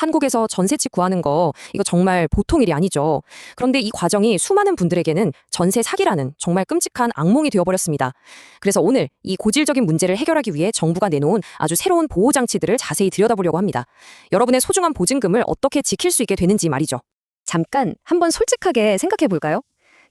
한국에서 전세집 구하는 거 이거 정말 보통 일이 아니죠. 그런데 이 과정이 수많은 분들에게는 전세 사기라는 정말 끔찍한 악몽이 되어버렸습니다. 그래서 오늘 이 고질적인 문제를 해결하기 위해 정부가 내놓은 아주 새로운 보호장치들을 자세히 들여다보려고 합니다. 여러분의 소중한 보증금을 어떻게 지킬 수 있게 되는지 말이죠. 잠깐 한번 솔직하게 생각해 볼까요?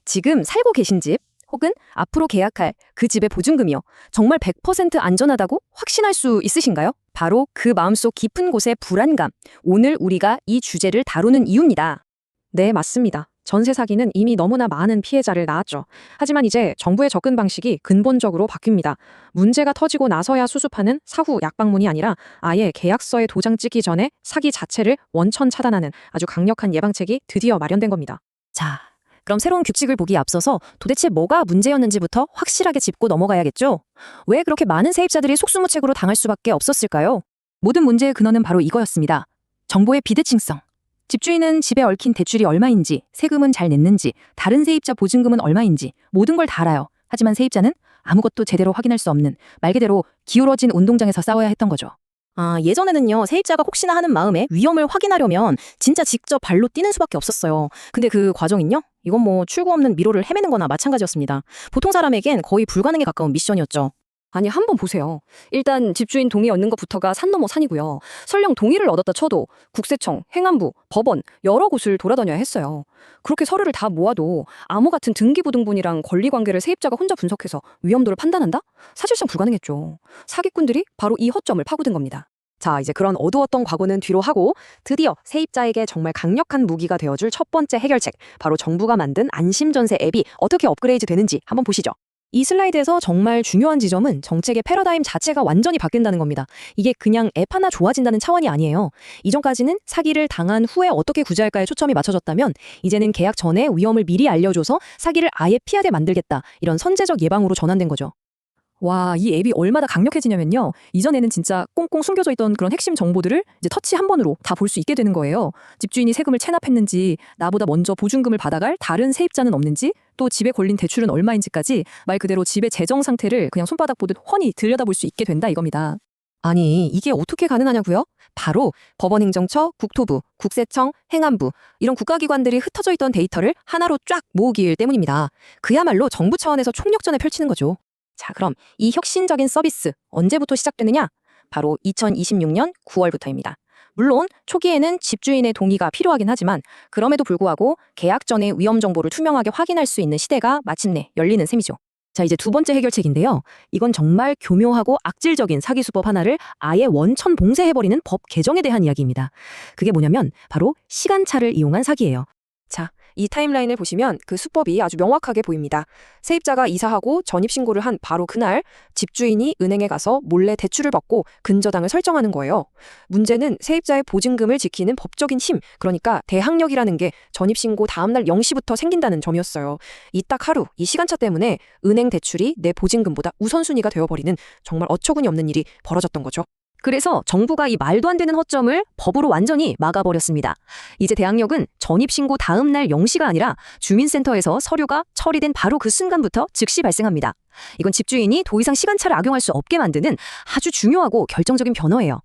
지금 살고 계신 집 혹은 앞으로 계약할 그 집의 보증금이요. 정말 100% 안전하다고 확신할 수 있으신가요? 바로 그 마음속 깊은 곳의 불안감. 오늘 우리가 이 주제를 다루는 이유입니다. 네, 맞습니다. 전세 사기는 이미 너무나 많은 피해자를 낳았죠. 하지만 이제 정부의 접근 방식이 근본적으로 바뀝니다. 문제가 터지고 나서야 수습하는 사후 약방문이 아니라 아예 계약서에 도장 찍기 전에 사기 자체를 원천 차단하는 아주 강력한 예방책이 드디어 마련된 겁니다. 자, 그럼 새로운 규칙을 보기에 앞서서 도대체 뭐가 문제였는지부터 확실하게 짚고 넘어가야겠죠? 왜 그렇게 많은 세입자들이 속수무책으로 당할 수밖에 없었을까요? 모든 문제의 근원은 바로 이거였습니다. 정보의 비대칭성. 집주인은 집에 얽힌 대출이 얼마인지, 세금은 잘 냈는지, 다른 세입자 보증금은 얼마인지 모든 걸 다 알아요. 하지만 세입자는 아무것도 제대로 확인할 수 없는 말 그대로 기울어진 운동장에서 싸워야 했던 거죠. 예전에는요, 세입자가 혹시나 하는 마음에 위험을 확인하려면 진짜 직접 발로 뛰는 수밖에 없었어요. 근데 그 과정은요, 이건 뭐 출구 없는 미로를 헤매는 거나 마찬가지였습니다. 보통 사람에겐 거의 불가능에 가까운 미션이었죠. 아니, 한번 보세요. 일단 집주인 동의 얻는 것부터가 산 넘어 산이고요. 설령 동의를 얻었다 쳐도 국세청, 행안부, 법원 여러 곳을 돌아다녀야 했어요. 그렇게 서류를 다 모아도 암호 같은 등기부등본이랑 권리관계를 세입자가 혼자 분석해서 위험도를 판단한다? 사실상 불가능했죠. 사기꾼들이 바로 이 허점을 파고든 겁니다. 자, 이제 그런 어두웠던 과거는 뒤로 하고 드디어 세입자에게 정말 강력한 무기가 되어줄 첫 번째 해결책, 바로 정부가 만든 안심전세 앱이 어떻게 업그레이드 되는지 한번 보시죠. 이 슬라이드에서 정말 중요한 지점은 정책의 패러다임 자체가 완전히 바뀐다는 겁니다. 이게 그냥 앱 하나 좋아진다는 차원이 아니에요. 이전까지는 사기를 당한 후에 어떻게 구제할까에 초점이 맞춰졌다면 이제는 계약 전에 위험을 미리 알려줘서 사기를 아예 피하게 만들겠다. 이런 선제적 예방으로 전환된 거죠. 와, 이 앱이 얼마나 강력해지냐면요. 이전에는 진짜 꽁꽁 숨겨져 있던 그런 핵심 정보들을 이제 터치 한 번으로 다 볼 수 있게 되는 거예요. 집주인이 세금을 체납했는지, 나보다 먼저 보증금을 받아갈 다른 세입자는 없는지, 또 집에 걸린 대출은 얼마인지까지 말 그대로 집의 재정 상태를 그냥 손바닥 보듯 훤히 들여다볼 수 있게 된다 이겁니다. 아니, 이게 어떻게 가능하냐고요? 바로 법원행정처, 국토부, 국세청, 행안부 이런 국가기관들이 흩어져 있던 데이터를 하나로 쫙 모으기 때문입니다. 그야말로 정부 차원에서 총력전을 펼치는 거죠. 자, 그럼 이 혁신적인 서비스 언제부터 시작되느냐? 바로 2026년 9월부터입니다. 물론 초기에는 집주인의 동의가 필요하긴 하지만 그럼에도 불구하고 계약 전에 위험 정보를 투명하게 확인할 수 있는 시대가 마침내 열리는 셈이죠. 자, 이제 두 번째 해결책인데요. 이건 정말 교묘하고 악질적인 사기 수법 하나를 아예 원천 봉쇄해버리는 법 개정에 대한 이야기입니다. 그게 뭐냐면 바로 시간차를 이용한 사기예요. 자, 이 타임라인을 보시면 그 수법이 아주 명확하게 보입니다. 세입자가 이사하고 전입신고를 한 바로 그날 집주인이 은행에 가서 몰래 대출을 받고 근저당을 설정하는 거예요. 문제는 세입자의 보증금을 지키는 법적인 힘, 그러니까 대항력이라는 게 전입신고 다음날 0시부터 생긴다는 점이었어요. 이 딱 하루, 이 시간차 때문에 은행 대출이 내 보증금보다 우선순위가 되어버리는 정말 어처구니 없는 일이 벌어졌던 거죠. 그래서 정부가 이 말도 안 되는 허점을 법으로 완전히 막아버렸습니다. 이제 대항력은 전입신고 다음 날 0시가 아니라 주민센터에서 서류가 처리된 바로 그 순간부터 즉시 발생합니다. 이건 집주인이 더 이상 시간차를 악용할 수 없게 만드는 아주 중요하고 결정적인 변화예요.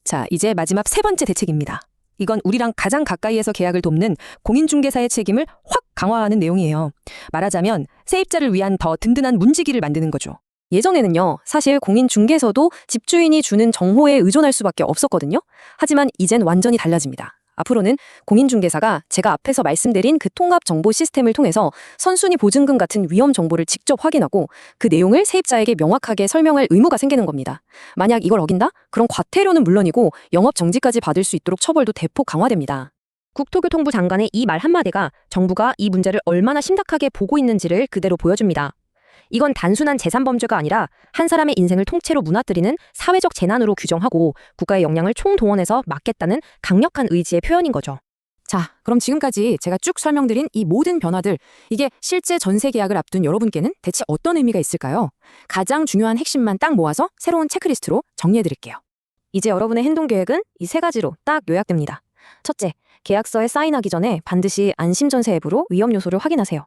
자, 이제 마지막 세 번째 대책입니다. 이건 우리랑 가장 가까이에서 계약을 돕는 공인중개사의 책임을 확 강화하는 내용이에요. 말하자면 세입자를 위한 더 든든한 문지기를 만드는 거죠. 예전에는요, 사실 공인중개서도 집주인이 주는 정보에 의존할 수밖에 없었거든요. 하지만 이젠 완전히 달라집니다. 앞으로는 공인중개사가 제가 앞에서 말씀드린 그 통합 정보 시스템을 통해서 선순위 보증금 같은 위험 정보를 직접 확인하고 그 내용을 세입자에게 명확하게 설명할 의무가 생기는 겁니다. 만약 이걸 어긴다? 그럼 과태료는 물론이고 영업 정지까지 받을 수 있도록 처벌도 대폭 강화됩니다. 국토교통부 장관의 이 말 한마디가 정부가 이 문제를 얼마나 심각하게 보고 있는지를 그대로 보여줍니다. 이건 단순한 재산범죄가 아니라 한 사람의 인생을 통째로 무너뜨리는 사회적 재난으로 규정하고 국가의 역량을 총동원해서 막겠다는 강력한 의지의 표현인 거죠. 자, 그럼 지금까지 제가 쭉 설명드린 이 모든 변화들, 이게 실제 전세 계약을 앞둔 여러분께는 대체 어떤 의미가 있을까요? 가장 중요한 핵심만 딱 모아서 새로운 체크리스트로 정리해드릴게요. 이제 여러분의 행동 계획은 이 세 가지로 딱 요약됩니다. 첫째, 계약서에 사인하기 전에 반드시 안심전세 앱으로 위험 요소를 확인하세요.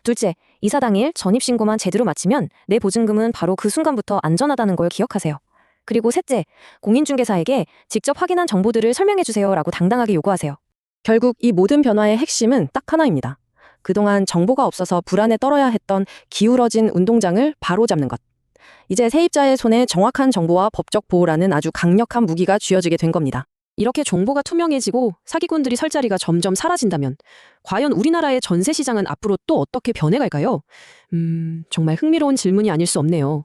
둘째, 이사 당일 전입신고만 제대로 마치면 내 보증금은 바로 그 순간부터 안전하다는 걸 기억하세요. 그리고 셋째, 공인중개사에게 직접 확인한 정보들을 설명해 주세요라고 당당하게 요구하세요. 결국 이 모든 변화의 핵심은 딱 하나입니다. 그동안 정보가 없어서 불안에 떨어야 했던 기울어진 운동장을 바로잡는 것. 이제 세입자의 손에 정확한 정보와 법적 보호라는 아주 강력한 무기가 쥐어지게 된 겁니다. 이렇게 정보가 투명해지고 사기꾼들이 설 자리가 점점 사라진다면 과연 우리나라의 전세 시장은 앞으로 또 어떻게 변해갈까요? 정말 흥미로운 질문이 아닐 수 없네요.